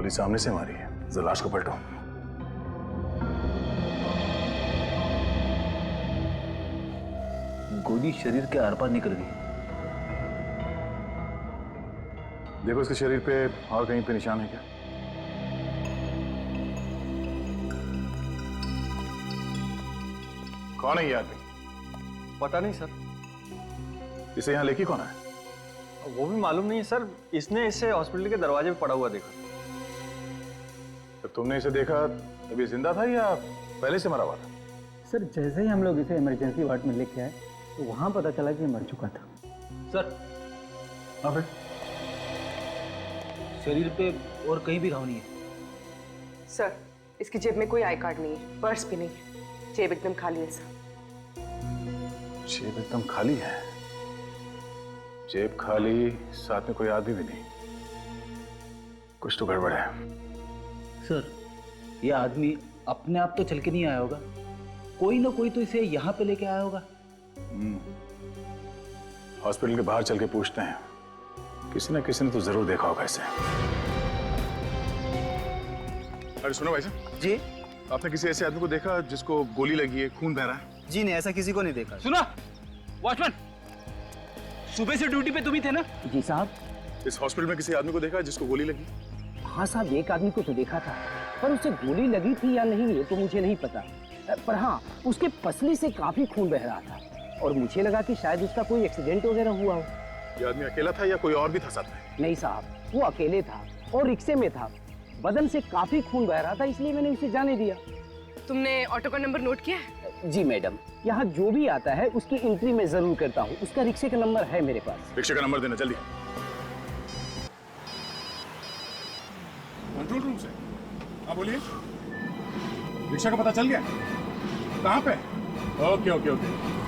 गोली सामने से मारी है। जरा लाश को पलटो। गोली शरीर के आर पार निकल गई। देखो इसके शरीर पे और कहीं पे निशान है क्या? कौन है ये आदमी? पता नहीं सर। इसे यहाँ लेके कौन है? वो भी मालूम नहीं है सर। इसने इसे हॉस्पिटल के दरवाजे पे पड़ा हुआ देखा। तो तुमने इसे देखा तभी जिंदा था या पहले से मरा हुआ था? सर जैसे ही हम लोग इसे इमरजेंसी वार्ड में लेके आए तो वहां पता चला कि मर चुका था। सर हाँ फिर? शरीर पे और कहीं भी घाव नहीं है। सर इसकी जेब में कोई आई कार्ड नहीं है, पर्स भी नहीं है, जेब एकदम खाली है सर। जेब एकदम खाली है? जेब खाली, साथ में कोई आदमी भी नहीं। कुछ तो गड़बड़ है। सर ये आदमी अपने आप तो चल के नहीं आया होगा, कोई ना कोई तो इसे यहाँ पे लेके आया होगा। हॉस्पिटल के बाहर चल के पूछते हैं, किसी ना किसी ने तो जरूर देखा होगा इसे। अरे सुनो भाई साहब जी आपने किसी ऐसे आदमी को देखा जिसको गोली लगी है, खून बह रहा है? जी नहीं, ऐसा किसी को नहीं देखा। सुनो वॉचमैन, सुबह से ड्यूटी पे तुम ही थे ना? जी साहब। इस हॉस्पिटल में किसी आदमी को देखा जिसको गोली लगी? हाँ साहब, एक आदमी को तो देखा था, पर उसे गोली लगी थी या नहीं ये तो मुझे नहीं पता। पर हाँ, उसके पसली से काफी खून बह रहा था और मुझे लगा कि शायद उसका कोई एक्सीडेंट वगैरह हुआ हो। ये आदमी अकेला था या कोई और भी था साथ में? नहीं साहब, वो अकेले था और रिक्शे में था। बदन से काफी खून बह रहा था, इसलिए मैंने उसे जाने दिया। तुमने ऑटो का नंबर नोट किया है? जी मैडम, यहाँ जो भी आता है उसकी एंट्री मैं जरूर करता हूँ। उसका रिक्शे का नंबर है मेरे पास। रिक्शे का नंबर देना जल्दी। कंट्रोल रूम से। हाँ बोलिए। रिक्शा का पता चल गया? कहाँ पे? Okay okay okay.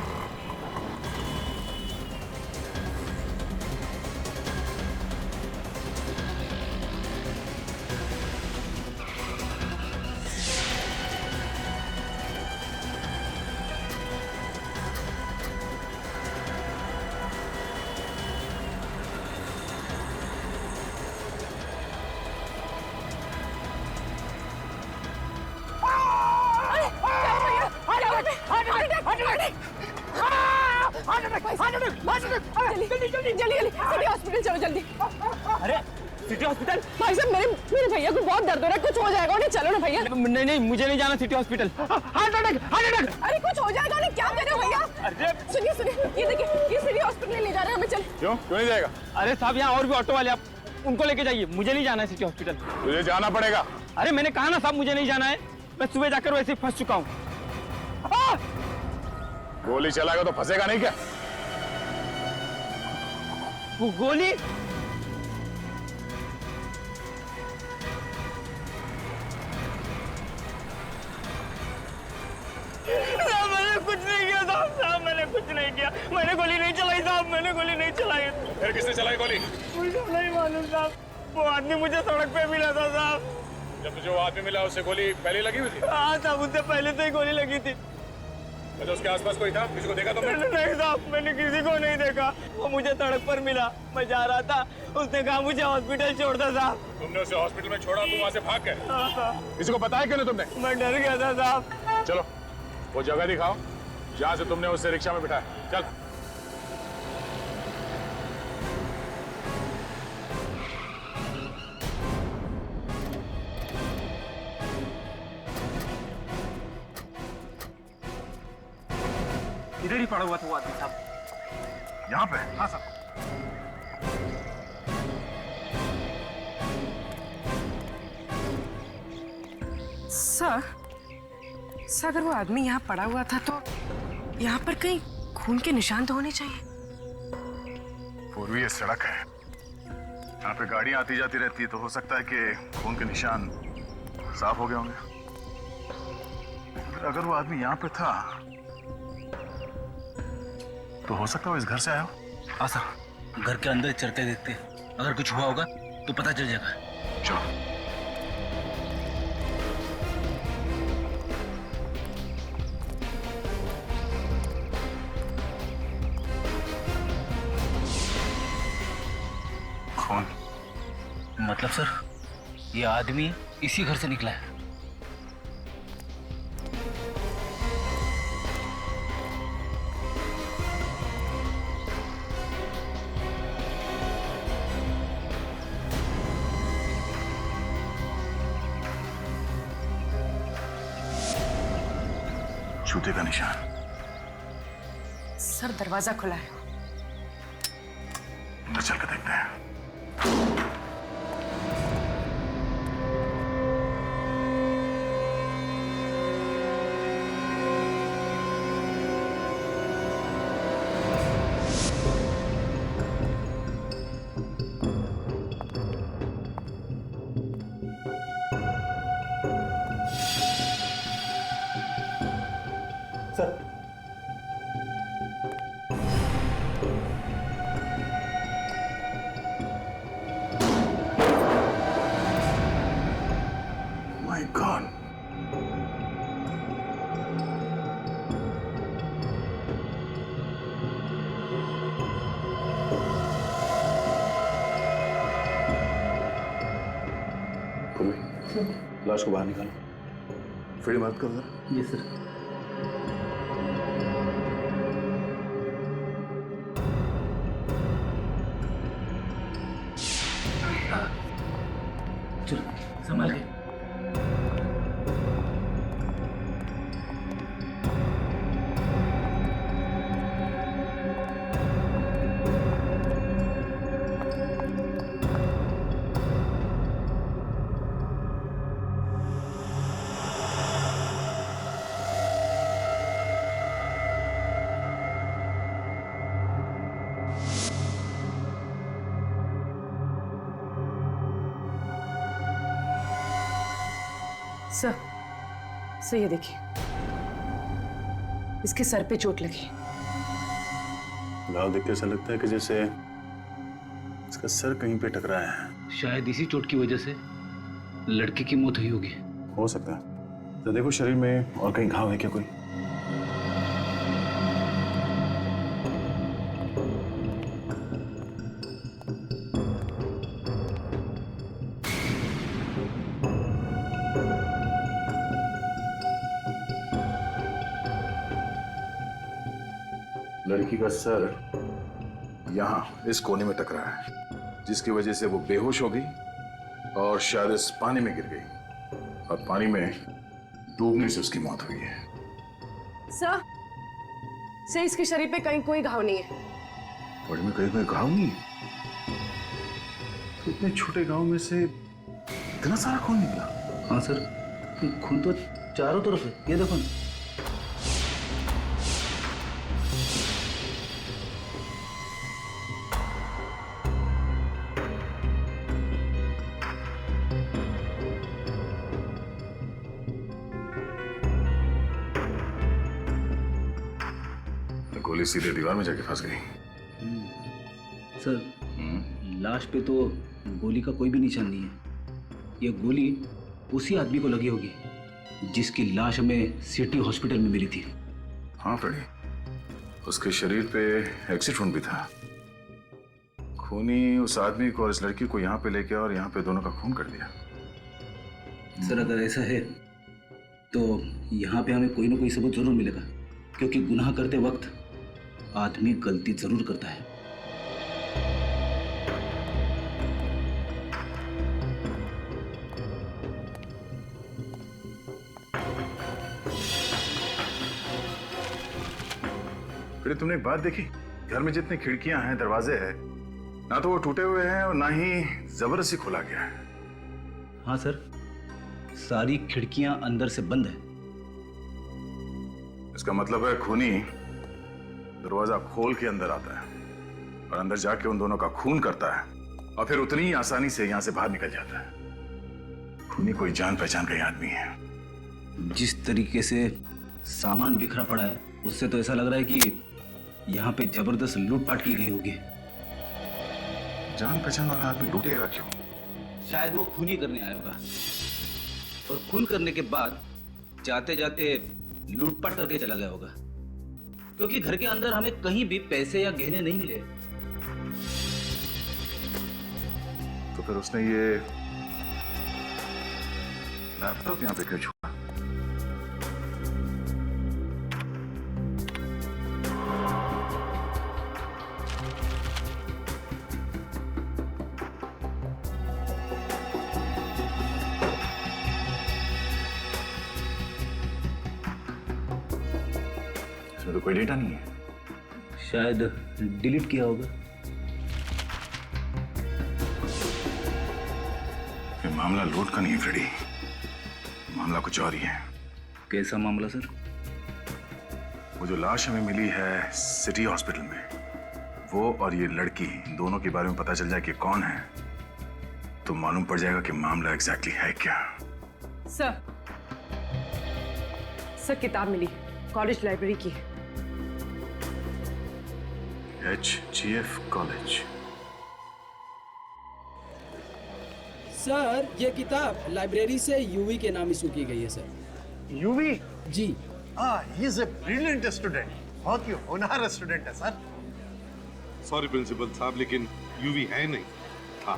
जल्दी हॉस्पिटल चलो जल्दी। अरे सिटी हॉस्पिटल? भाई साहब मेरे भैया को बहुत दर्द हो रहा है, कुछ हो जाएगा उन्हें। चलो ना भैया। नहीं नहीं, मुझे नहीं जाना city hospital. Heart attack, heart attack. अरे कुछ हो जाएगा उन्हें, क्या कर रहे हो भैया? अरे सुनिए सुनिए, ये देखिए, ये सिटी हॉस्पिटल ले जा रहे हैं हमें। चल। क्यों नहीं जाएगा? अरे साहब, यहाँ और भी ऑटो वाले, आप उनको लेके जाइए, मुझे नहीं जाना है सिटी हॉस्पिटल। तुझे जाना पड़ेगा। अरे मैंने कहा ना साहब, मुझे नहीं जाना है। मैं सुबह जाकर वैसे ही फंस चुका हूँ। गोली चलाएगा तो फंसेगा नहीं क्या? वो गोली? मैंने कुछ नहीं किया साहब, मैंने कुछ नहीं किया। मैंने गोली नहीं चलाई साहब, मैंने गोली नहीं चलाई। फिर किसने चलाई गोली? मुझे नहीं मालूम साहब, वो आदमी मुझे सड़क पे मिला था साहब। जब तुझे वो आदमी मिला उससे गोली पहले लगी हुई थी? हाँ साहब, उससे पहले से ही गोली लगी थी। अच्छा उसके आसपास कोई था? किसी को देखा तुमने? नहीं साहब, मैंने किसी को नहीं देखा। वो मुझे सड़क पर मिला, मैं जा रहा था, उसने कहा मुझे हॉस्पिटल छोड़ दो साहब। तुमने उसे हॉस्पिटल में छोड़ा, तुम वहाँ से भाग गए? हाँ साहब। किसी को बताया क्यों नहीं तुमने? मैं डर गया था साहब। चलो वो जगह दिखाओ जहाँ से तुमने उसे रिक्शा में बिठाया। चल। इधर ही पड़ा हुआ था वो आदमी साहब। यहाँ पे? हाँ सर। सर अगर वो आदमी यहाँ पड़ा हुआ था तो यहाँ पर कहीं खून के निशान तो होने चाहिए। पूर्वी ये सड़क है, यहाँ पे गाड़ियाँ आती जाती रहती है, तो हो सकता है कि खून के निशान साफ हो गए होंगे। अगर वो आदमी यहाँ पे था तो हो सकता है वो इस घर से आया हो। हाँ सर, घर के अंदर चलते देखते, अगर कुछ हुआ होगा तो पता चल जाएगा। चलो। खून? मतलब सर? ये आदमी इसी घर से निकला है। जूते का निशान। सर दरवाजा खुला है। अंदर चल के देखते हैं। My God. लाश को बाहर निकालो। फिर मत कर जरा। जी सर। चलो संभाल के। सर ये देखिए, इसके सर पे चोट लगी। घाव देख के ऐसा लगता है कि जैसे इसका सर कहीं पे टकराया है। शायद इसी चोट की वजह से लड़के की मौत हुई होगी। हो सकता है। तो देखो शरीर में और कहीं घाव है क्या कोई? लड़की का सर यहाँ इस कोने में टकरा है, जिसकी वजह से वो बेहोश हो गई और शायद इस पानी में गिर गई और पानी में डूबने से उसकी मौत हुई है। सर इसके शरीर पे कहीं कोई घाव नहीं है। बॉडी में कहीं कोई घाव नहीं है? तो इतने छोटे गांव में से इतना सारा खून निकला? हाँ सर, खून तो चारों तरफ है, ये देखो ना। गोली सीधे दीवार में जाके फंस गई। सर, लाश पे तो गोली का कोई भी निशान नहीं है। ये गोली उसी आदमी को लगी होगी जिसकी लाश हमें सिटी हॉस्पिटल में मिली थी। हाँ फ्रेडी, उसके शरीर पे एक्सिट वुंड भी था। खूनी उस आदमी को और इस लड़की को यहाँ पे लेके और यहाँ पे दोनों का खून कर दिया। सर अगर ऐसा है तो यहाँ पे हमें कोई ना कोई सबूत जरूर मिलेगा, क्योंकि गुनाह करते वक्त आदमी गलती जरूर करता है। फिर तुमने एक बात देखी, घर में जितनी खिड़कियां हैं, दरवाजे हैं, ना तो वो टूटे हुए हैं और ना ही जबरदस्ती खोला गया है। हाँ सर, सारी खिड़कियां अंदर से बंद है। इसका मतलब है खूनी दरवाजा खोल के अंदर आता है और अंदर जाके उन दोनों का खून करता है और फिर उतनी ही आसानी से यहां से बाहर निकल जाता है। खूनी कोई जान पहचान का ही आदमी है। जिस तरीके से सामान बिखरा पड़ा है, उससे तो ऐसा लग रहा है कि यहाँ पे जबरदस्त लूटपाट की गई होगी। जान पहचान वाला आदमी लूटेगा क्यों? शायद वो खून ही करने आया होगा और खून करने के बाद जाते जाते लूटपाट करके चला गया होगा, क्योंकि घर के अंदर हमें कहीं भी पैसे या गहने नहीं मिले। तो फिर उसने ये लैपटॉप यहाँ पे क्यों छुपा? इसमें तो कोई डेटा नहीं है। शायद डिलीट किया होगा। ये मामला लूट का नहीं है फ्रेडी, मामला कुछ और ही है। कैसा मामला सर? वो जो लाश हमें मिली है सिटी हॉस्पिटल में, वो और ये लड़की दोनों के बारे में पता चल जाए कि कौन है, तो मालूम पड़ जाएगा कि मामला एग्जैक्टली है क्या। सर किताब मिली, कॉलेज लाइब्रेरी की। HGF college. सर ये किताब लाइब्रेरी से यूवी के नाम इशू की गई है सर। यूवी? जी। He is a brilliant student, बहुत ही होनहार स्टूडेंट है सर। सॉरी प्रिंसिपल साहब, लेकिन यूवी है नहीं, था।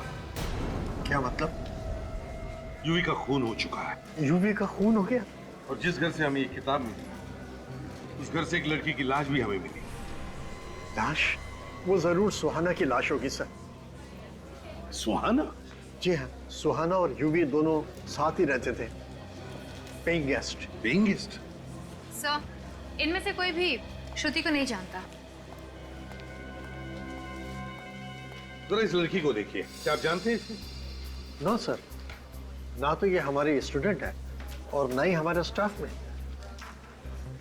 क्या मतलब? यूवी का खून हो चुका है। यूवी का खून हो गया? और जिस घर से हमें ये किताब मिली, उस घर से एक लड़की की लाश भी हमें मिली। लाश? वो जरूर सुहाना की लाश होगी सर। सुहाना? जी हाँ, सुहाना और यूवी दोनों साथ ही रहते थे, paying guest. Paying guest? Sir, इनमें से कोई भी श्रुति को नहीं जानता। जरा इस लड़की को देखिए, क्या आप जानते हैं इसे? नो सर, ना तो ये हमारी स्टूडेंट है और ना ही हमारे स्टाफ में।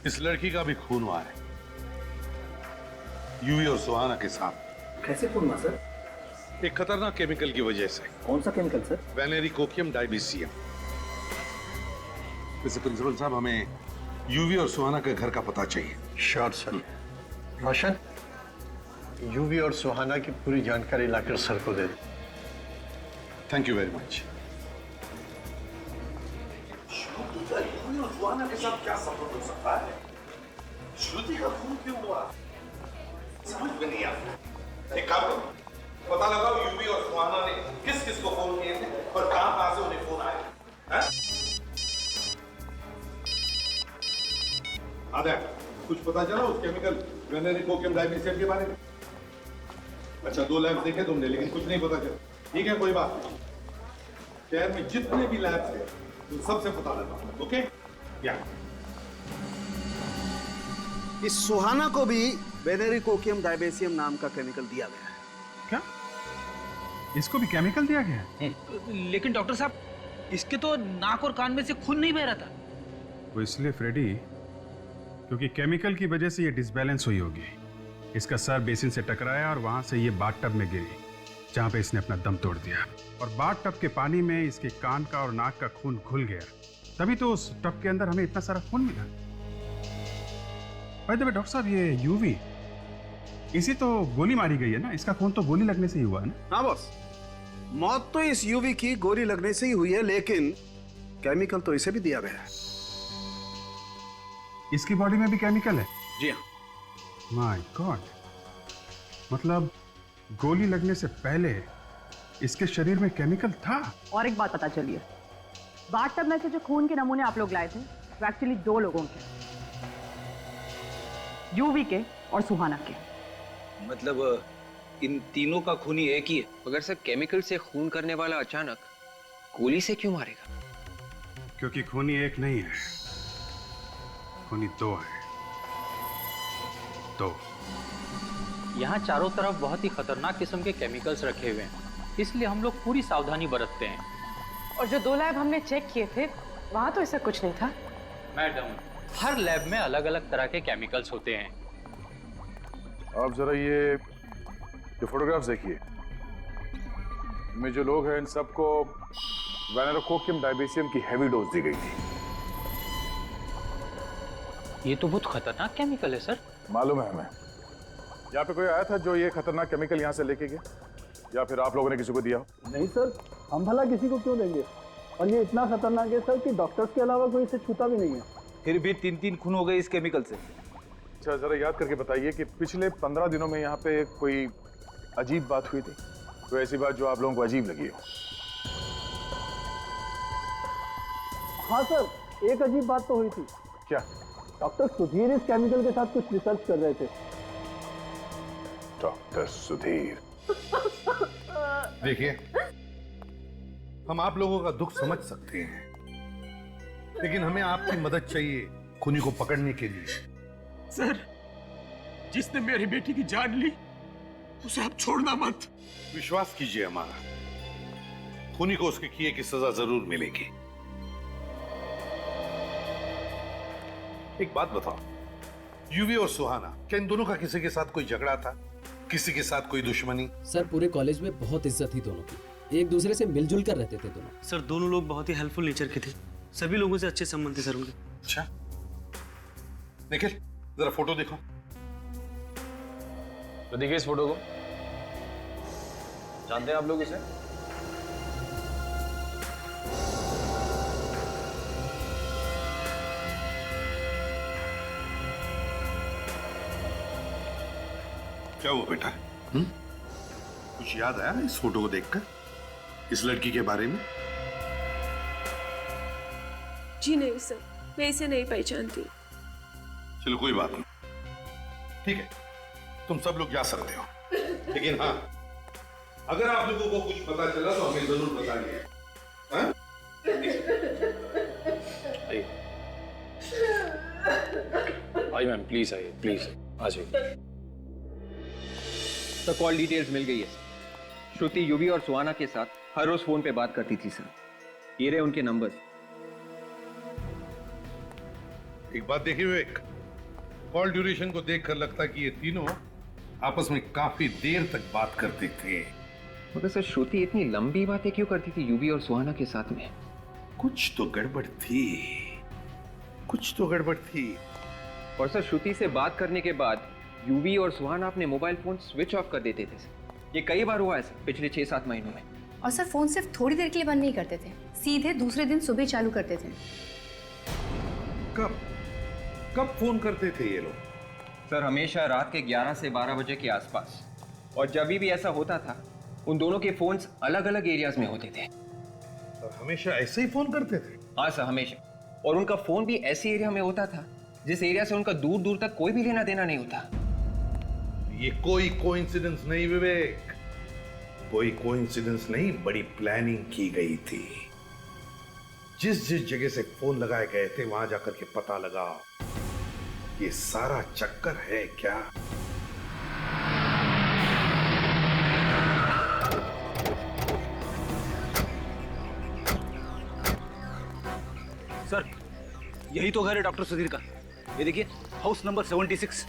इस लड़की का भी खून हुआ है, यूवी और सुहाना के साथ। कैसे खून हुआ सर? एक खतरनाक केमिकल की वजह से। कौन सा केमिकल सर? वेनेरिकोकियम डाइबीसियम। वैसे प्रिंसिपल साहब, हमें यूवी और सुहाना के घर का पता चाहिए। Sure sir. रोशन, यूवी और सुहाना की पूरी जानकारी लाकर सर को दे दो। Thank you very much. Suhana के साथ क्या संबंध हो सकता है? श्रुति का खून क्यों हुआ? समझ में नहीं आता। एक काम करो, पता लगाओ यूवी और सुहाना ने किस किस को फोन किए थे और कहां से उन्हें फोन आए। आधा कुछ पता चला उस केमिकल वेनेरिकोकियम डाइबीसियम के बारे में? अच्छा, 2 लैब देखे तुमने, लेकिन कुछ नहीं पता चला। ठीक है, कोई बात नहीं। शहर में जितने भी लैब थे उन सबसे पता लगा। ओके? या इस सुहाना को भी वेनेरिकोकियम डाइबेसियम नाम का केमिकल दिया गया है। क्या? इसको भी केमिकल दिया गया है? लेकिन डॉक्टर साहब, इसके तो नाक और कान में से खून नहीं बह रहा था। वो इसलिए फ्रेडी, क्योंकि केमिकल की वजह से ये डिसबैलेंस हुई होगी। इसका सर बेसिन से टकराया और वहां से ये बाथटब में गिरी, जहां पे इसने अपना दम तोड़ दिया। और बाथटब के पानी में इसके कान का और नाक का खून घुल गया, तभी तो उस टब के अंदर हमें इतना सारा खून मिला। भाई डॉक्टर साहब, ये यूवी, इसी तो गोली मारी गई है ना? इसका खून तो गोली लगने से ही हुआ है ना? हाँ बॉस, मौत तो इस यूवी की गोली लगने से ही हुई है, लेकिन केमिकल तो इसे भी दिया गया है। इसकी बॉडी में भी केमिकल है? जी हाँ। माय गॉड, मतलब गोली लगने से पहले इसके शरीर में केमिकल था। और एक बात पता चली है, बाथटब में से जो खून के नमूने आप लोग लाए थे वो एक्चुअली 2 लोगों के, यूवी के और सुहाना के। मतलब इन तीनों का खून ही एक ही है? मगर सर, केमिकल से खून करने वाला अचानक गोली से क्यों मारेगा? क्योंकि खूनी एक नहीं है, खूनी 2 है। 2। यहाँ चारों तरफ बहुत ही खतरनाक किस्म के केमिकल्स रखे हुए हैं, इसलिए हम लोग पूरी सावधानी बरतते हैं। और जो 2 लैब हमने चेक किए थे, वहां तो ऐसा कुछ नहीं था। मैडम, हर लैब में अलग अलग तरह के केमिकल्स होते हैं। आप जरा ये फोटोग्राफ्स देखिए। इनमें जो लोग हैं, इन सबको वेनेरिकोकियम डाइबेसियम की हैवी डोज दी गई थी। ये तो बहुत खतरनाक केमिकल है सर। मालूम है हमें। यहाँ पे कोई आया था जो ये खतरनाक केमिकल यहाँ से लेके गया, या फिर आप लोगों ने किसी को दिया? नहीं सर, हम भला किसी को क्यों देंगे? और ये इतना खतरनाक है सर कि डॉक्टर्स के अलावा कोई इसे छूता भी नहीं है। फिर भी 3 खून हो गए इस केमिकल से। अच्छा, जरा याद करके बताइए कि पिछले 15 दिनों में यहाँ पे कोई अजीब बात हुई थी? कोई ऐसी बात जो आप लोगों को अजीब लगी हो? हाँ सर, एक अजीब बात तो हुई थी। क्या? डॉक्टर सुधीर इस केमिकल के साथ कुछ रिसर्च कर रहे थे। डॉक्टर सुधीर? देखिए, हम आप लोगों का दुख समझ सकते हैं, लेकिन हमें आपकी मदद चाहिए खूनी को पकड़ने के लिए। सर, जिसने मेरी बेटी की जान ली उसे आप छोड़ना मत। विश्वास कीजिए हमारा, खूनी को उसके किए की सजा जरूर मिलेगी। एक बात बताओ, यूवी और सुहाना, क्या इन दोनों का किसी के साथ कोई झगड़ा था? किसी के साथ कोई दुश्मनी? सर, पूरे कॉलेज में बहुत इज्जत थी दोनों की, एक दूसरे से मिलजुल कर रहते थे दोनों। सर, दोनों लोग बहुत ही हेल्पफुल नेचर के थे, सभी लोगों से अच्छे संबंध थे सर उनके। अच्छा, निखिल जरा फोटो देखो। तो देखिए इस फोटो को, जानते हैं आप लोग इसे? क्या हुआ बेटा? कुछ याद आया इस फोटो को देखकर, इस लड़की के बारे में? जी नहीं सर, मैं इसे नहीं पहचानती। चलो कोई बात नहीं, ठीक है, तुम सब लोग जा सकते हो, लेकिन हाँ, अगर आप लोगों को कुछ पता चला तो हमें जरूर बताइए। हाँ? आइए मैम, प्लीज आइए, प्लीज आ जाइए। तो कॉल डिटेल्स मिल गई है। श्रुति यूवी और सुहाना के साथ हर रोज फोन पे बात करती थी सर। ये रहे उनके नंबर। एक बात देखिए विवेक, कॉल ड्यूरेशन को देखकर लगता है कि ये तीनों आपस में काफी देर तक बात करते थे। मगर सर, श्रुति इतनी लंबी बातें क्यों करती थी यूवी और सुहाना के साथ में? कुछ तो गड़बड़ थी, कुछ तो गड़बड़ थी। और सर, श्रुति से बात करने के बाद यूवी और सुहाना अपने मोबाइल फोन स्विच ऑफ कर देते थे सर। ये कई बार हुआ है सर पिछले 6-7 महीनों में। और सर, फोन सिर्फ थोड़ी देर के लिए बंद नहीं करते थे, सीधे दूसरे दिन सुबह चालू करते थे। कब कब फोन करते थे ये लोग? सर, हमेशा रात के 11 से 12 बजे के आसपास। और जब भी ऐसा होता था, उन दोनों के फोन्स अलग अलग एरियाज में होते थे। और हमेशा ऐसे ही फोन करते थे? हाँ सर, हमेशा। और उनका फोन भी ऐसे एरिया में होता था जिस एरिया से उनका दूर दूर तक कोई भी लेना देना नहीं होता। ये कोई कोइंसिडेंस नहीं विवेक, कोई कोइंसिडेंस नहीं, बड़ी प्लानिंग की गई थी। जिस जिस जगह से फोन लगाए गए थे वहां जाकर के पता लगा। ये सारा चक्कर है क्या? सर, यही तो घर है डॉक्टर सुधीर का। ये देखिए, house number 76।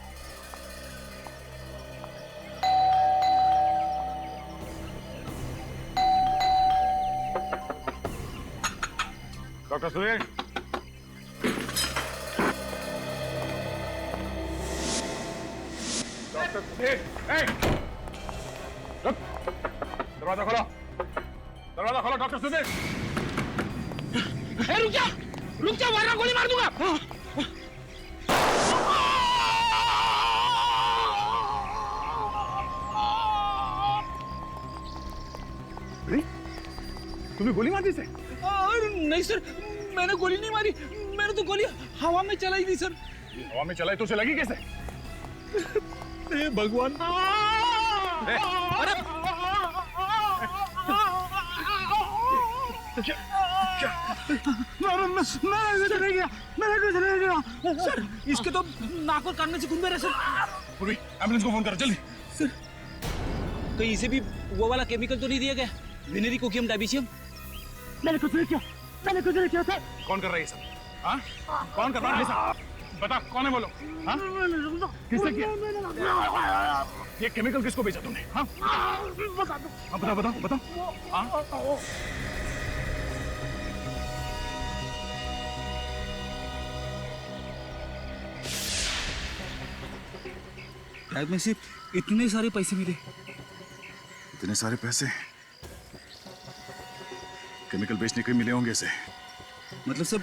Doctor Sudhir, doctor Sudhir, दरवाजा खोलो, दरवाजा खोलो डॉक्टर सुधीर। रुक जा, वरना गोली मार दूंगा। तुमने गोली मार दी से? नहीं सर, मैंने गोली नहीं मारी, मैंने तो गोली हवा में चलाई थी सर। हवा में चलाई तो उसे लगी कैसे? हे भगवान! अरे मैं चले गया, मैंने चले गया सर। इसके तो नाक और कान में से खून बह रहा है सर। एम्बुलेंस को फोन करो जल्दी। सर, कहीं इसे भी वो वाला केमिकल तो नहीं दिया गया, वेनेरी कोकियम डायबिसियम? मैंने कुछ नहीं किया, मैंने कुछ नहीं किया सर। कौन कर रहा है ये सब? हाँ, कौन कर रहा है ये सब? बता, कौन है बोलो? हाँ, किसने किया? ये केमिकल किसको बेचा तुमने? हाँ, बता दो। हाँ, बताओ बताओ बताओ। हाँ, शायद में सिर्फ इतने सारे पैसे मिले। इतने सारे पैसे केमिकल बेचने के मिले होंगे इसे। मतलब सब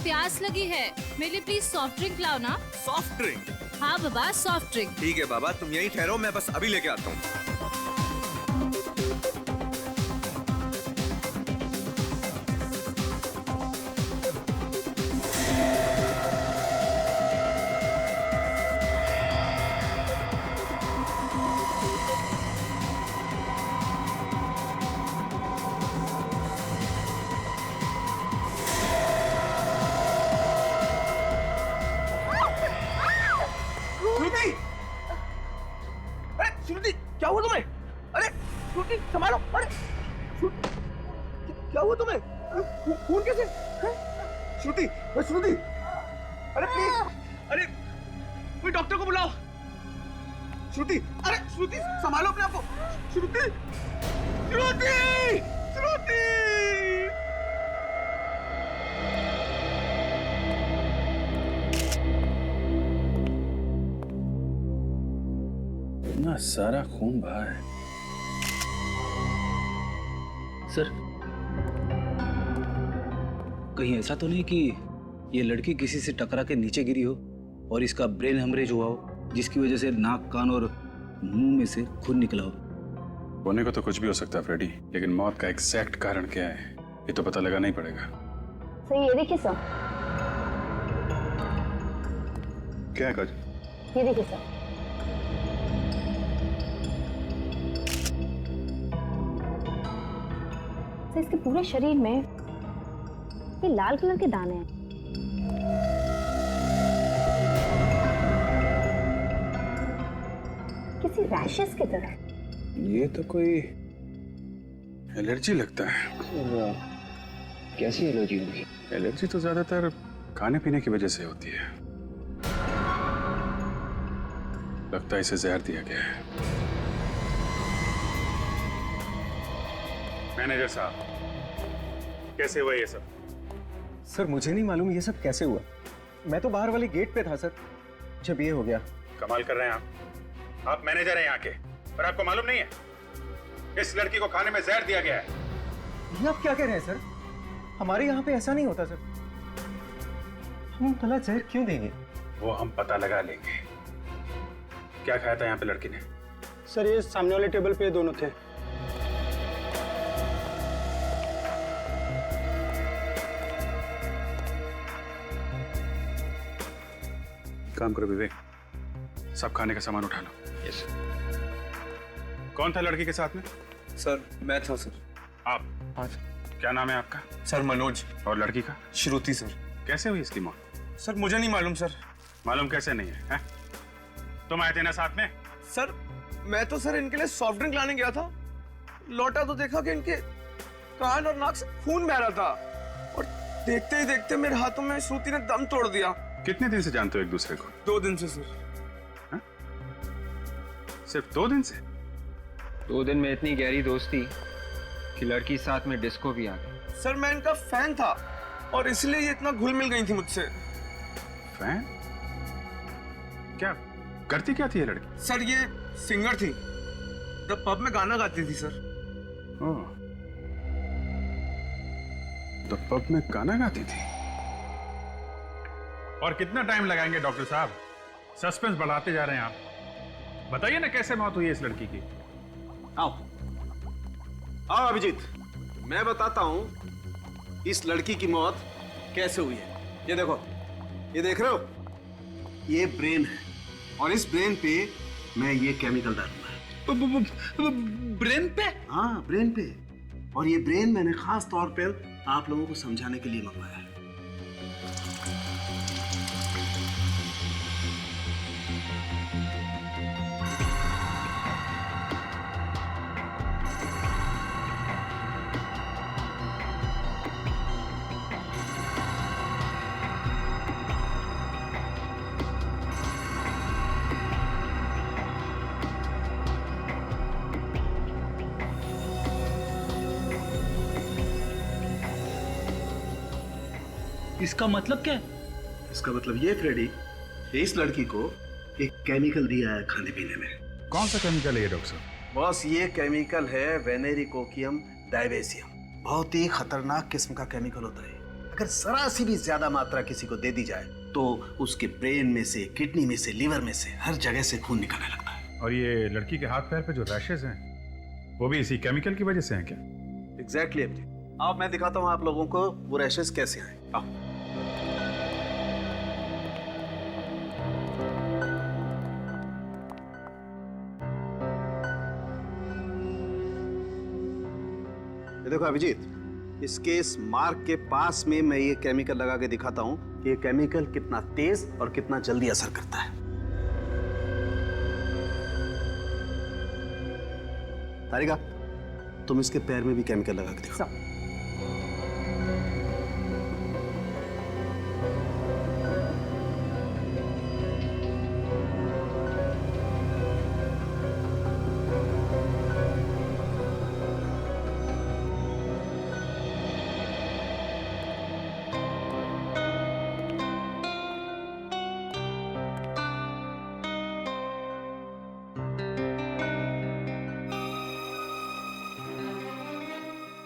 प्यास लगी है, मेरे लिए प्लीज सॉफ्ट ड्रिंक लाओ ना। Soft drink? हाँ बाबा, सॉफ्ट ड्रिंक। ठीक है बाबा, तुम यहीं ठहरो, मैं बस अभी लेके आता हूँ। श्रुति, क्या हुआ तुम्हें? अरे श्रुति, संभालो। अरे श्रुति, क्या हुआ तुम्हें? खून कैसे? श्रुति, श्रुति, अरे प्लीज, अरे कोई डॉक्टर को बुलाओ। श्रुति, अरे श्रुति, संभालो अपने आप को। श्रुति, श्रुति, श्रुति। इतना सारा खून बहा है। सर, कहीं ऐसा तो नहीं कि ये लड़की किसी से टकरा के नीचे गिरी हो और इसका ब्रेन हेमरेज हुआ हो, जिसकी वजह से नाक, कान और मुंह में से खून निकला हो? होने को तो कुछ भी हो सकता है फ्रेडी, लेकिन मौत का एग्जैक्ट कारण क्या है ये तो पता लगाना ही पड़ेगा। सर ये देखिए सर, क्या है काज? ये देखिए सर। सर इसके पूरे शरीर में ये लाल कलर के दाने हैं। किसी रैशेस की तरह। ये तो कोई एलर्जी लगता है। कैसी एलर्जी होगी? एलर्जी तो ज्यादातर खाने पीने की वजह से होती है। लगता है इसे जहर दिया गया है। मैनेजर साहब, कैसे हुआ ये सब? सर मुझे नहीं मालूम ये सब कैसे हुआ। मैं तो बाहर वाले गेट पे था सर, जब ये हो गया। कमाल कर रहे हैं आप मैनेजर हैं यहाँ के, पर आपको मालूम नहीं है इस लड़की को खाने में जहर दिया गया है। ये आप क्या कह रहे हैं सर? हमारे यहाँ पे ऐसा नहीं होता सर। हम भला जहर क्यों देंगे? वो हम पता लगा लेंगे। क्या खाया था यहाँ पे लड़की ने? सर ये सामने वाले टेबल पे दोनों थे। काम करो विवेक, सब खाने का सामान उठा लो। यस। कौन था लड़की के साथ में? सर मैं था सर। आप? हाँ। क्या नाम है आपका? सर मनोज। और लड़की का? श्रुति सर। कैसे हुई इसकी मौत? सर मुझे नहीं मालूम सर। मालूम कैसे नहीं है? तुम आए थे ना साथ में? सर मैं तो सर इनके लिए सॉफ्ट ड्रिंक लाने गया था, लौटा तो देखा कि इनके कान और नाक से खून बह रहा था, और देखते ही देखते मेरे हाथों में श्रुति ने दम तोड़ दिया। कितने दिन से जानते हो एक दूसरे को? 2 दिन से सर। सिर्फ 2 दिन से? 2 दिन में इतनी गहरी दोस्ती कि लड़की साथ में डिस्को भी आ गई। सर मैं इनका फैन था और इसलिए ये इतना घुल मिल गई थी मुझसे। फैन? क्या करती क्या थी ये लड़की? सर ये सिंगर थी, जब पब में गाना गाती थी सर। ओह, तो पब में गाना गाती थी। और कितना टाइम लगाएंगे डॉक्टर साहब? सस्पेंस बढ़ाते जा रहे हैं आप। बताइए ना कैसे मौत हुई है इस लड़की की। आओ आओ अभिजीत, मैं बताता हूं इस लड़की की मौत कैसे हुई है। ये देखो, ये देख रहे हो, ये ब्रेन है और इस ब्रेन पे मैं ये केमिकल डालूंगा। ब्रेन पे? हाँ ब्रेन पे। और ये ब्रेन मैंने खास तौर पर आप लोगों को समझाने के लिए मंगवाया है। इसका मतलब क्या है? इसका मतलब ये फ्रेडी, इस लड़की को एक केमिकल दिया है खाने पीने में। कौन सा केमिकल है ये डॉक्टर साहब? बॉस ये केमिकल है वेनेरिकोकियम डायवेसियम। बहुत ही खतरनाक किस्म का केमिकल होता है। अगर जरा सी भी ज्यादा मात्रा किसी को दे दी जाए तो उसके ब्रेन में से, किडनी में से, लीवर में से, हर जगह से खून निकलने लगता है। और ये लड़की के हाथ पैर पे जो रैशेज हैं वो भी इसी केमिकल की वजह से हैं क्या? एग्जैक्टली अभिजीत। अब मैं दिखाता हूँ आप लोगों को वो रैशेज कैसे आए। आओ। ये देखो अभिजीत, इस केस मार्क के पास में मैं ये केमिकल लगा के दिखाता हूं कि ये केमिकल कितना तेज और कितना जल्दी असर करता है। तारिका, तुम इसके पैर में भी केमिकल लगा के दिखाओ।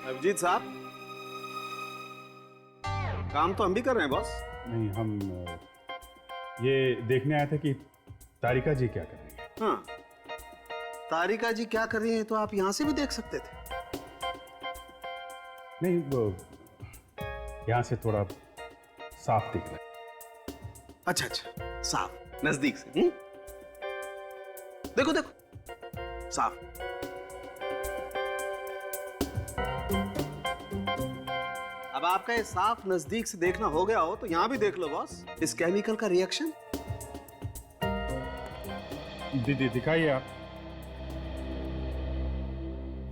अभिजीत साहब, काम तो हम भी कर रहे हैं बॉस। नहीं, हम ये देखने आए थे कि तारिका जी क्या कर रही है। हाँ, तारिका जी क्या कर रही हैं तो आप यहां से भी देख सकते थे। नहीं, वो यहाँ से थोड़ा साफ दिख रहा है। अच्छा अच्छा, साफ नजदीक से। देखो देखो, साफ। अब आपका ये साफ नजदीक से देखना हो गया हो तो यहां भी देख लो बॉस, इस केमिकल का रिएक्शन। दिखाइए आप।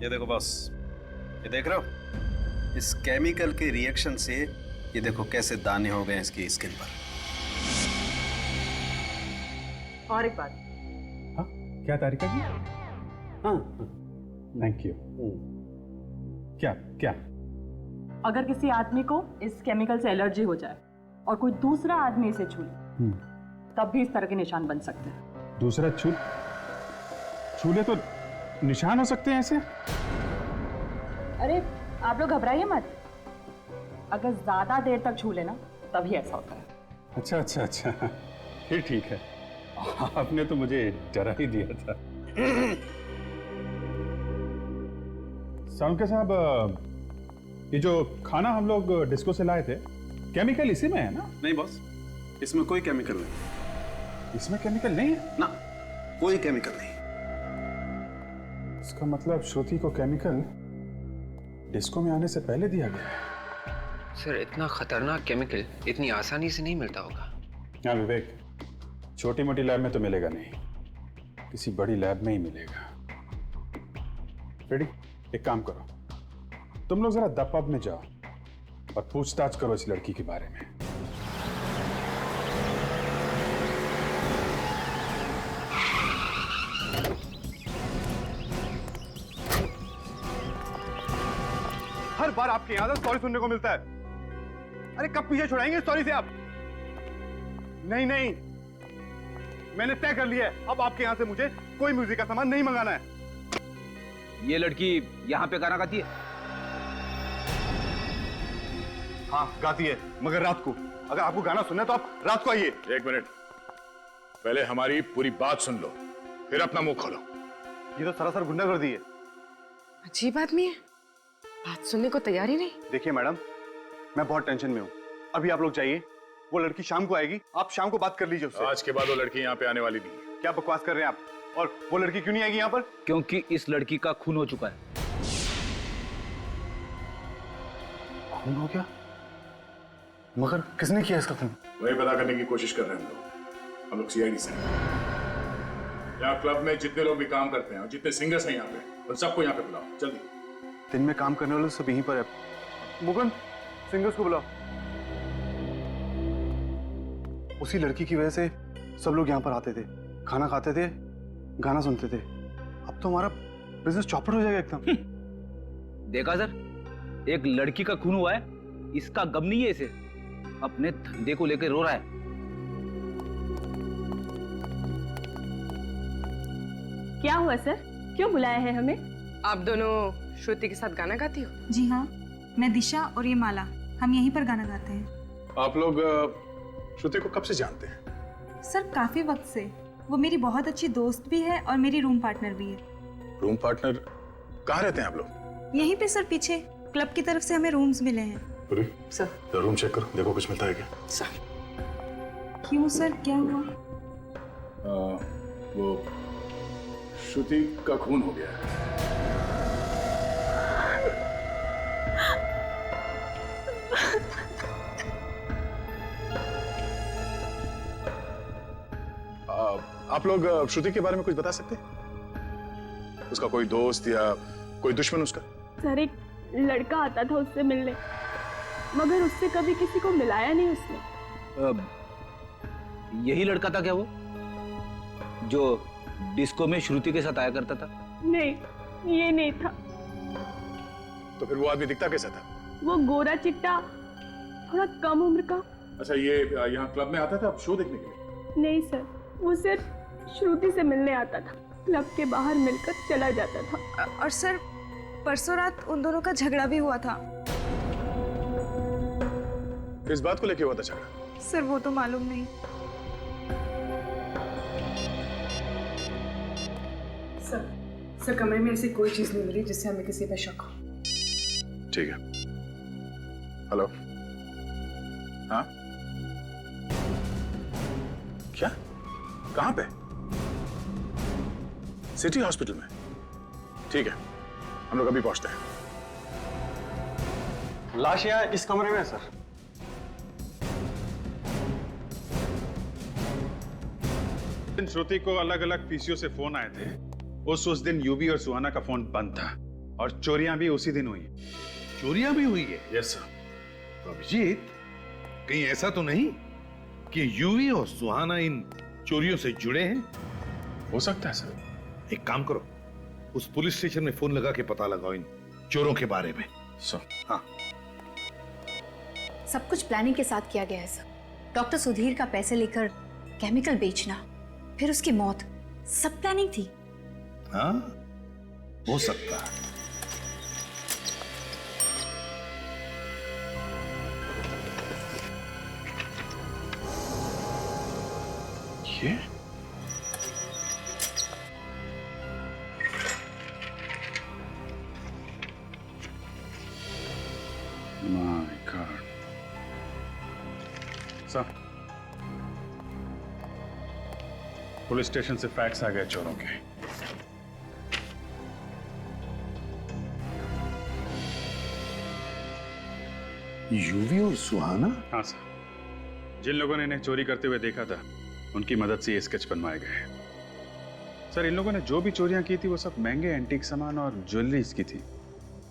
ये देखो बॉस, ये देख रहे हो? इस केमिकल के रिएक्शन से ये देखो कैसे दाने हो गए इसकी स्किन पर। और एक बात। हाँ, क्या तारिका जी? हाँ, थैंक यू। क्या क्या? अगर किसी आदमी को इस केमिकल से एलर्जी हो जाए और कोई दूसरा आदमी इसे छू ले, तब भी इस तरह के निशान बन सकते हैं। दूसरा छूले तो निशान हो सकते हैं ऐसे? अरे आप लोग घबराइए मत, अगर ज्यादा देर तक छू लेना तभी ऐसा होता है। अच्छा अच्छा अच्छा, फिर ठीक है। आपने तो मुझे डरा ही दिया था। साउंड साहब, ये जो खाना हम लोग डिस्को से लाए थे, केमिकल इसी में है ना? नहीं बॉस, इसमें कोई केमिकल नहीं। इसमें केमिकल नहीं है ना, कोई केमिकल नहीं। इसका मतलब श्रुति को केमिकल डिस्को में आने से पहले दिया गया है। सर, इतना खतरनाक केमिकल इतनी आसानी से नहीं मिलता होगा। हाँ विवेक, छोटी मोटी लैब में तो मिलेगा नहीं, किसी बड़ी लैब में ही मिलेगा। रेडी? एक काम करो, तुम लोग जरा द पब में जाओ और पूछताछ करो इस लड़की के बारे में। हर बार आपके यहां से सॉरी सुनने को मिलता है। अरे कब पीछे छुड़ाएंगे सॉरी से आप? नहीं नहीं, मैंने तय कर लिया है, अब आपके यहां से मुझे कोई म्यूजिक का सामान नहीं मंगाना है। ये लड़की यहाँ पे गाना गाती है? हाँ गाती है, मगर रात को। अगर आपको गाना सुनना है तो आप रात को आइए। एक मिनट, पहले हमारी पूरी बात सुन लो, फिर अपना मुंह खोलो। ये तो सरासर गुंडागर्दी है। अजीब आदमी है, बात सुनने को तैयार ही नहीं। देखिए मैडम, मैं बहुत टेंशन में हूँ, अभी आप लोग जाइए, वो लड़की शाम को आएगी, आप शाम को बात कर लीजिए उससे। आज के बाद वो लड़की यहाँ पे आने वाली नहीं है। क्या बकवास कर रहे हैं आप? और वो लड़की क्यों नहीं आएगी यहाँ पर? क्योंकि इस लड़की का खून हो चुका है। खून हो गया? मगर किसने किया इसका खून? वही पता करने की कोशिश कर रहे हैं हम लोग सीआईडी से। यहाँ क्लब में जितने लोग भी काम करते हैं और जितने सिंगर्स हैं यहाँ पे, उन सबको यहाँ पे बुलाओ जल्दी। दिन में काम करने वाले सब यहीं पर है। मुगन, सिंगर्स को बुलाओ। उसी लड़की की वजह से सब लोग यहाँ पर आते थे, खाना खाते थे, गाना सुनते थे। अब तो हमारा बिजनेस चौपट हो जाएगा एकदम। देखा सर, एक लड़की का खून हुआ है, इसका गम नहीं है इसे, अपने धंधे को लेकर रो रहा है। क्या हुआ सर, क्यों बुलाया है हमें? आप दोनों श्रुति के साथ गाना गाती हो? जी हाँ, मैं दिशा और ये माला, हम यहीं पर गाना गाते हैं। आप लोग श्रुति को कब से जानते हैं? सर काफी वक्त से। वो मेरी बहुत अच्छी दोस्त भी है और मेरी रूम पार्टनर भी है। Room partner? कहाँ रहते हैं आप लोग? यहीं पे सर, पीछे क्लब की तरफ से हमें रूम्स मिले हैं। अरे सर रूम चेक करो, देखो कुछ मिलता है क्या? सर। क्यों सर, क्या हुआ? वो श्रुति का खून हो गया है। आप लोग श्रुति के बारे में कुछ बता सकते हैं? उसका कोई दोस्त या कोई दुश्मन उसका? सर एक लड़का आता था उससे मिलने, मगर उससे कभी किसी को मिलाया नहीं उसने। यही लड़का था क्या वो, जो डिस्को में श्रुति के साथ आया करता था? नहीं, ये नहीं था। तो फिर वो आदमी दिखता कैसा था? वो गोरा चिट्टा, थोड़ा कम उम्र का। अच्छा, ये यहाँ क्लब में आता था शो देखने के लिए? नहीं सर, वो सिर्फ श्रुति से मिलने आता था, क्लब के बाहर मिलकर चला जाता था। और सर परसों रात उन दोनों का झगड़ा भी हुआ था। किस बात को लेके हुआ था झगड़ा? सर वो तो मालूम नहीं। सर कमरे में ऐसी कोई चीज नहीं मिली जिससे हमें किसी पे शक हो। ठीक है। हेलो। हाँ क्या? कहाँ पे? सिटी हॉस्पिटल में? ठीक है, हम लोग अभी पहुंचते हैं। लाश यहाँ इस कमरे में है सर। श्रुति को अलग अलग पीसीओ से फोन आए थे। उस दिन यूवी और सुहाना का फोन बंद था और चोरियां भी उसी दिन हुई। चोरियां भी हुई है? Yes sir. तो अभिजीत, कहीं ऐसा तो नहीं कि यूवी और सुहाना इन चोरियों से जुड़े हैं? हो सकता है सर। एक काम करो, उस पुलिस स्टेशन में फोन लगा के पता लगाओ इन चोरों के बारे में। सर। हाँ। सब कुछ प्लानिंग के साथ किया गया है सर। डॉक्टर सुधीर का पैसे लेकर केमिकल बेचना, फिर उसकी मौत, सब प्लानिंग थी। हाँ, हो सकता है। ये my God. Sir, police station से फैक्स आ गए चोरों के। यूवी और सुहाना? हाँ सर, जिन लोगों ने इन्हें चोरी करते हुए देखा था उनकी मदद से ये स्केच बनवाए गए। सर, इन लोगों ने जो भी चोरियां की थी वो सब महंगे एंटीक सामान और ज्वेलरीज की थी,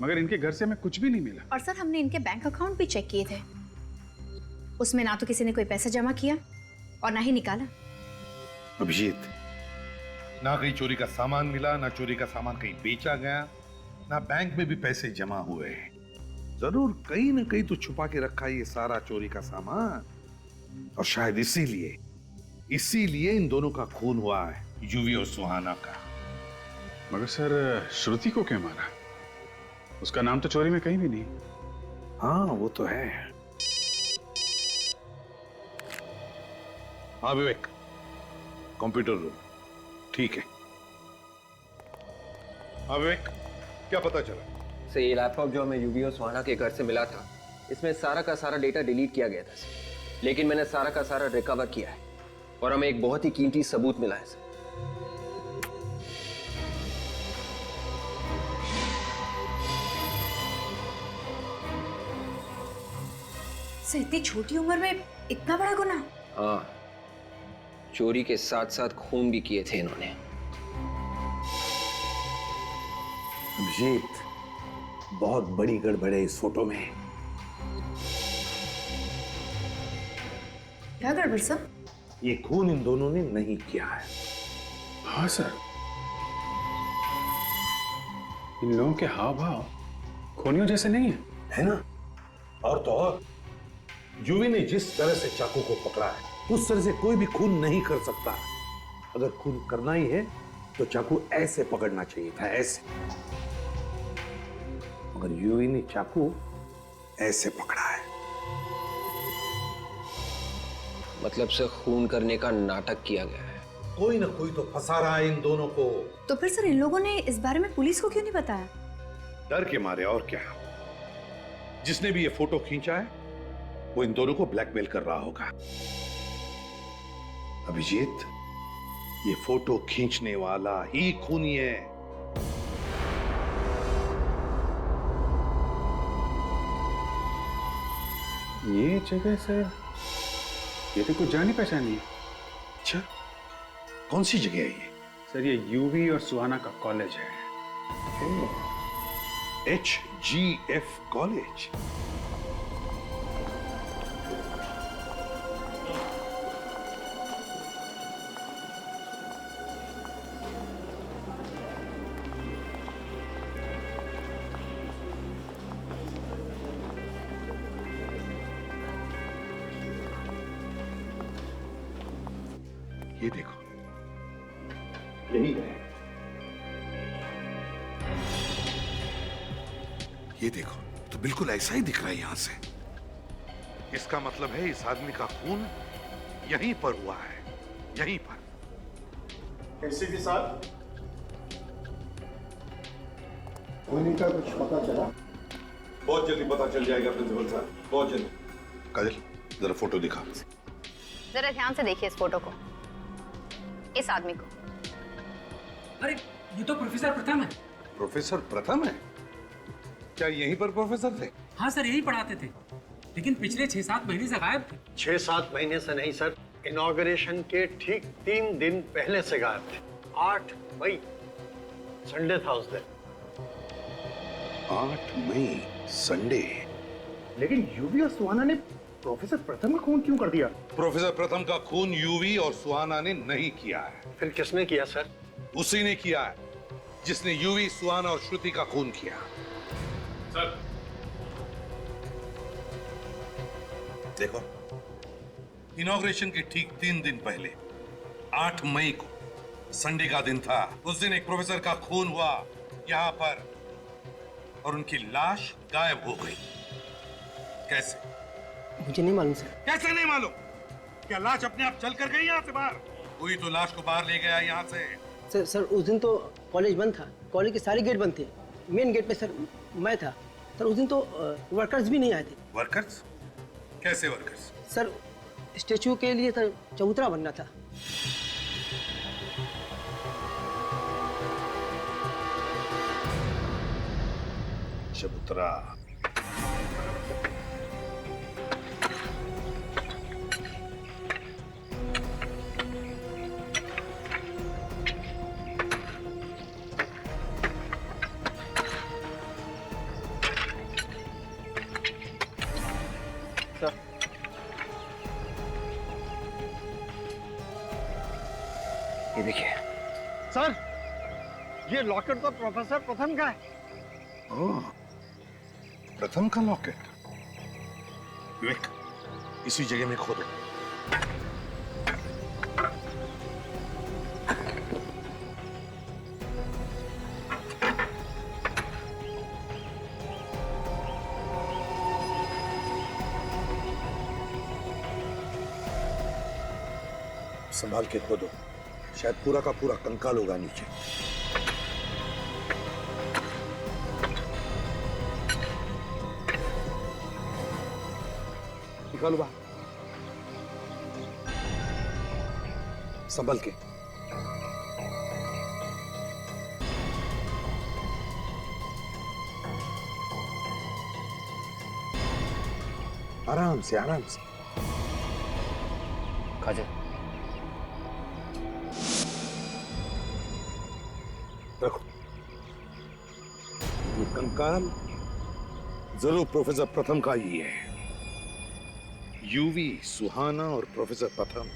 मगर इनके घर से हमें कुछ भी नहीं मिला। और सर हमने इनके बैंक अकाउंट भी चेक किए थे, उसमें ना तो किसी ने कोई पैसा जमा किया और ना ही निकाला। अभिजीत, ना कहीं चोरी का सामान मिला, ना चोरी का सामान कहीं बेचा गया, ना बैंक में भी पैसे जमा हुए। जरूर कहीं ना कहीं तो छुपा के रखा है ये सारा चोरी का सामान, और शायद इसीलिए इन दोनों का खून हुआ है, यूवी और सुहाना का। मगर सर, श्रुति को क्यों मारा? उसका नाम तो चोरी में कहीं भी नहीं। हाँ, वो तो है। हाँ विवेक, कंप्यूटर रूम। ठीक है। हाँ विवेक, क्या पता चला? सर, ये लैपटॉप जो हमें यूवी और सुहाना के घर से मिला था, इसमें सारा का सारा डेटा डिलीट किया गया था सर। लेकिन मैंने सारा का सारा रिकवर किया है और हमें एक बहुत ही कीमती सबूत मिला है सर। इतनी छोटी उम्र में इतना बड़ा गुनाह? हाँ, चोरी के साथ साथ खून भी किए थे इन्होंने। अभिजीत, बहुत बड़ी गड़बड़ है इस फोटो में। क्या गड़बड़ सर? ये खून इन दोनों ने नहीं किया है। हाँ सर, इन लोगों के हाव भाव खूनियों जैसे नहीं है ना? और तो और, यूवी ने जिस तरह से चाकू को पकड़ा है उस तरह से कोई भी खून नहीं कर सकता। अगर खून करना ही है तो चाकू ऐसे पकड़ना चाहिए था, ऐसे। मगर यूवी ने चाकू ऐसे पकड़ा है। मतलब से खून करने का नाटक किया गया है। कोई ना कोई तो फंसा रहा है इन दोनों को। तो फिर सर इन लोगों ने इस बारे में पुलिस को क्यों नहीं बताया? डर के मारे, और क्या। जिसने भी ये फोटो खींचा है वो इन दोनों को ब्लैकमेल कर रहा होगा। अभिजीत, ये फोटो खींचने वाला ही खूनी है। ये जगह सर, ये तो कुछ जानी पहचानी है। अच्छा, कौन सी जगह है ये? सर ये यूवी और सुहाना का कॉलेज है। HGF college. ये देखो, यही है। ये देखो, तो बिल्कुल ऐसा ही दिख रहा है यहां से। इसका मतलब है इस आदमी का खून यहीं पर हुआ है, यहीं पर। एसीपी साहब, खूनी का कुछ पता चला? बहुत जल्दी पता चल जाएगा प्रिंसिपल साहब, बहुत जल्दी। काजल, जरा फोटो दिखा। जरा ध्यान से देखिए इस फोटो को, इस आदमी को। अरे ये तो प्रोफेसर प्रथम है। प्रोफेसर प्रथम है? क्या यहीं पर प्रोफेसर थे? हाँ सर, यही पढ़ाते थे, लेकिन पिछले 6-7 महीने से गायब थे। 6-7 महीने से नहीं सर, इनॉग्रेशन के ठीक 3 दिन पहले से गायब थे। 8 मई, संडे था उस दिन। 8 मई, संडे। लेकिन यूवी और सुहाना ने प्रोफेसर प्रथम का खून क्यों कर दिया? प्रोफेसर प्रथम का खून यूवी और सुहाना ने नहीं किया है। फिर किसने किया सर? उसी ने किया है जिसने यूवी, सुहाना और श्रुति का खून किया। सर देखो, इनॉग्रेशन के ठीक 3 दिन पहले 8 मई को, संडे का दिन था, उस दिन एक प्रोफेसर का खून हुआ यहां पर और उनकी लाश गायब हो गई। कैसे? मुझे नहीं मालूम सर। कैसे नहीं मालूम? क्या लाश अपने आप चल कर गई यहाँ से बाहर? कोई तो लाश को बाहर ले गया यहाँ से। सर उस दिन तो कॉलेज बंद था, कॉलेज के सारे गेट बंद थे। मेन गेट पे सर मैं था। सर उस दिन तो वर्कर्स भी नहीं आए थे। वर्कर्स? कैसे वर्कर्स? सर स्टेचू के लिए सर चबूतरा बनना था। चबूतरा। ये देखिए सर, ये लॉकेट तो प्रोफेसर प्रथम का है। ओह, प्रथम का लॉकेट। विवेक, इसी जगह में खोदो। संभाल के खोदो, शायद पूरा का पूरा कंकाल होगा नीचे। निकालो बाहर, संभल के। आराम से, आराम से। काजल, रखो। ये कंकाल जरूर प्रोफेसर प्रथम का ही है। यूवी, सुहाना और प्रोफेसर प्रथम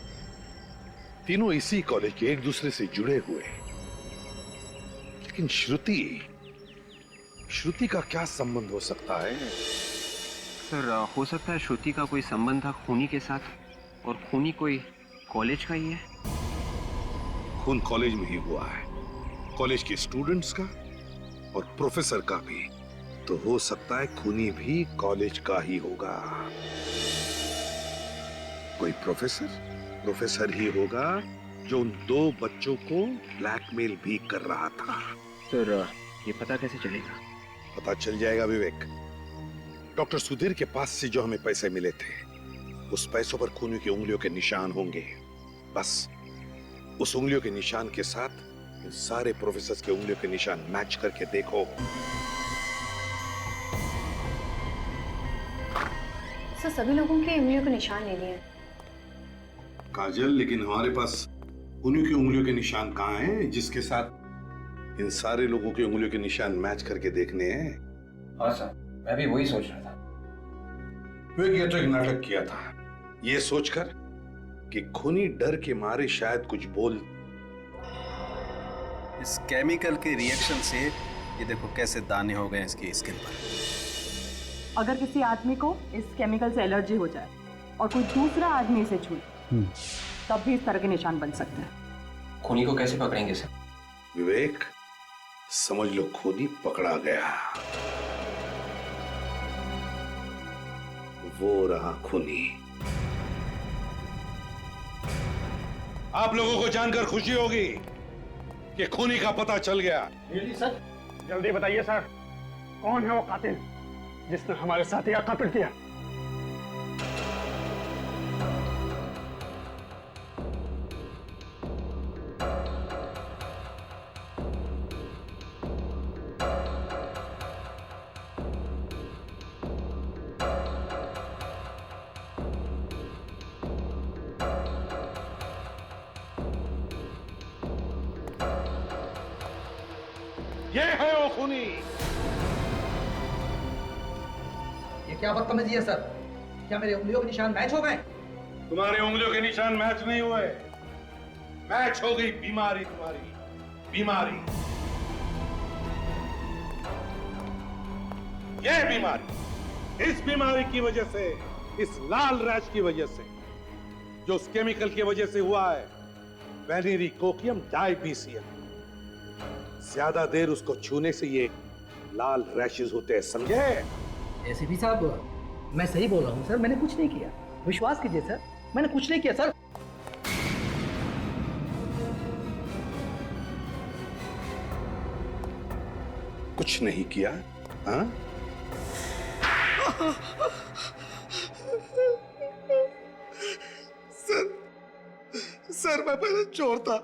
तीनों इसी कॉलेज के एक दूसरे से जुड़े हुए। लेकिन श्रुति का क्या संबंध हो सकता है? सर हो सकता है श्रुति का कोई संबंध था खूनी के साथ, और खूनी कोई कॉलेज का ही है। खून कॉलेज में ही हुआ है, कॉलेज के स्टूडेंट्स का और प्रोफेसर का भी। तो हो सकता है खूनी भी कॉलेज का ही होगा। कोई प्रोफेसर ही होगा जो उन 2 बच्चों को ब्लैकमेल भी कर रहा था। सर ये पता कैसे चलेगा? पता चल जाएगा विवेक। डॉक्टर सुधीर के पास से जो हमें पैसे मिले थे, उस पैसों पर खूनी की उंगलियों के निशान होंगे। बस उस उंगलियों के निशान के साथ इन सारे प्रोफेसर्स के उंगलियों के निशान मैच करके देखो। सर सभी लोगों के उंगलियों के निशान ले लिए काजल, लेकिन हमारे पास उन्हीं की उंगलियों के निशान कहाँ हैं जिसके साथ इन सारे लोगों की उंगलियों के निशान मैच करके देखने हैं? हाँ सर, मैं भी वही सोच रहा था। ये तो एक नाटक किया था, ये सोचकर कि खूनी डर के मारे शायद कुछ बोल। इस केमिकल के रिएक्शन से ये देखो कैसे दाने हो गए इसकी स्किन पर। अगर किसी आदमी को इस केमिकल से एलर्जी हो जाए और कोई दूसरा आदमी इसे छूए तब भी इस तरह के निशान बन सकते हैं। खूनी को कैसे पकड़ेंगे सर? विवेक, समझ लो खूनी पकड़ा गया। वो रहा खूनी। आप लोगों को जानकर खुशी होगी कि खूनी का पता चल गया। सर जल्दी बताइए सर, कौन है वो कातिल जिसने हमारे साथी का कत्ल किया? ये है वो खूनी। ये क्या बदतमीजी है सर? क्या मेरे उंगलियों के निशान मैच हो गए? तुम्हारे उंगलियों के निशान मैच नहीं हुए, मैच हो गई बीमारी, तुम्हारी बीमारी। ये बीमारी, इस बीमारी की वजह से, इस लाल रैश की वजह से, जो उस केमिकल की वजह से हुआ है, वेनेरिकोकियम डायबीसियम। ज्यादा देर उसको छूने से ये लाल रैशेस होते हैं, समझे? एसीपी साहब, मैं सही बोल रहा हूँ सर, मैंने कुछ नहीं किया, विश्वास कीजिए सर, मैंने कुछ नहीं किया सर। कुछ नहीं किया? हाँ? सर मैं पहले चोर था,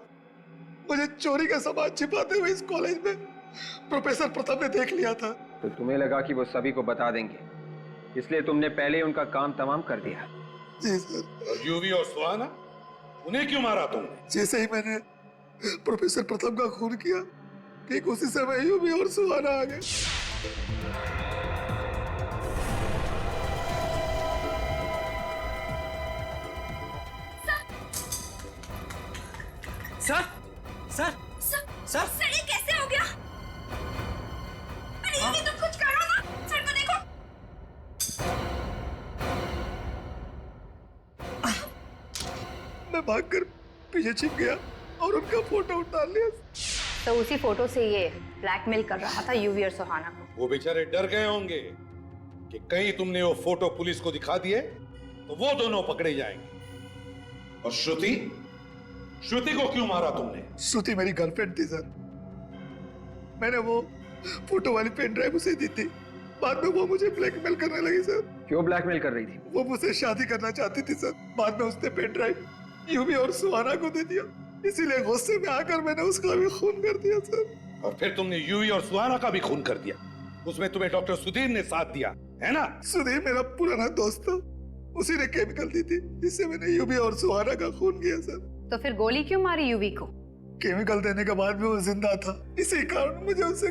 मुझे चोरी का सामान छिपाते हुए इस कॉलेज में प्रोफेसर प्रताप ने देख लिया था। तो तुम्हें लगा कि वो सभी को बता देंगे, इसलिए तुमने पहले ही उनका काम तमाम कर दिया। जी सर। और यूवी और सुहाना, उन्हें क्यों मारा तुमने? जैसे ही मैंने प्रोफेसर प्रताप का खून किया, ठीक उसी समय यूवी और सुहाना आ गए। सर सर सर सर ये कैसे हो गया? अरे ये तुम कुछ करो ना, सर को देखो। मैं भागकर पीछे छिप गया और उनका फोटो उतार लिया। तो उसी फोटो से ये ब्लैकमेल कर रहा था यूवी और सुहाना को। वो बेचारे डर गए होंगे कि कहीं तुमने वो फोटो पुलिस को दिखा दिए तो वो दोनों पकड़े जाएंगे। और श्रुति, श्रुति को क्यों मारा तुमने? श्रुति मेरी गर्लफ्रेंड थी सर, मैंने वो फोटो वाली पेन ड्राइव उसे दी थी। बाद में वो मुझे ब्लैकमेल करने लगी सर। क्यों ब्लैकमेल कर रही थी? वो मुझसे शादी करना चाहती थी सर। बाद में उसने पेन ड्राइव यूवी और सुहाना को दे दिया, इसीलिए गुस्से में आकर मैंने उसका भी खून कर दिया सर। और फिर तुमने यूवी और सुहाना का भी खून कर दिया, उसमें तुम्हें डॉक्टर सुधीर ने साथ दिया है ना? सुधीर मेरा पुराना दोस्त था, उसी ने केमिकल दी थी जिससे मैंने यूवी और सुहाना का खून किया सर। तो फिर गोली क्यों मारी यूवी को? केमिकल देने के बाद भी वो जिंदा था, इसी कारण मुझे उससे